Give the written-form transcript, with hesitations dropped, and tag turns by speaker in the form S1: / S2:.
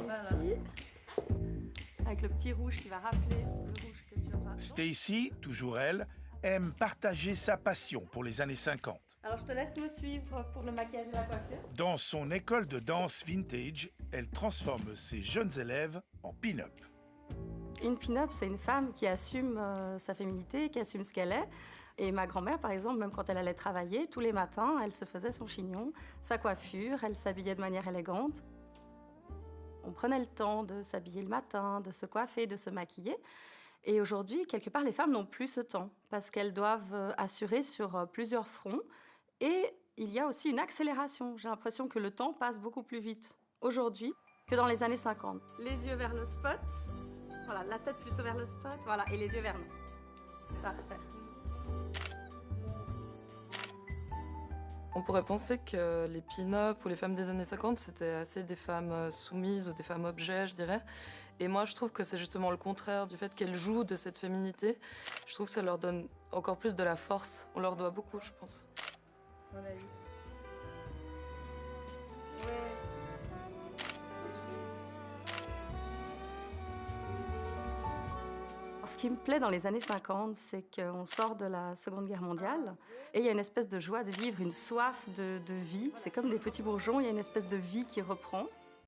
S1: Voilà.
S2: Ici, avec le petit rouge qui va rappeler le rouge que tu auras.
S3: Stacy, toujours elle, aime partager sa passion pour les années 50.
S2: Alors je te laisse me suivre pour le maquillage et la coiffure.
S3: Dans son école de danse vintage, elle transforme ses jeunes élèves en pin-up.
S2: Une pin-up, c'est une femme qui assume sa féminité, qui assume ce qu'elle est. Et ma grand-mère, par exemple, même quand elle allait travailler, tous les matins, elle se faisait son chignon, sa coiffure, elle s'habillait de manière élégante. On prenait le temps de s'habiller le matin, de se coiffer, de se maquiller. Et aujourd'hui, quelque part, les femmes n'ont plus ce temps parce qu'elles doivent assurer sur plusieurs fronts. Et il y a aussi une accélération. J'ai l'impression que le temps passe beaucoup plus vite aujourd'hui que dans les années 50. Les yeux vers le spot. Voilà, la tête plutôt vers le spot. Voilà, et les yeux vers nous. Parfait.
S1: On pourrait penser que les pin-up ou les femmes des années 50, c'était assez des femmes soumises ou des femmes objets, je dirais. Et moi, je trouve que c'est justement le contraire du fait qu'elles jouent de cette féminité. Je trouve que ça leur donne encore plus de la force. On leur doit beaucoup, je pense.
S2: Mon avis. Ouais. Ce qui me plaît dans les années 50, c'est qu'on sort de la Seconde Guerre mondiale et il y a une espèce de joie de vivre, une soif de vie. C'est comme des petits bourgeons, il y a une espèce de vie qui reprend.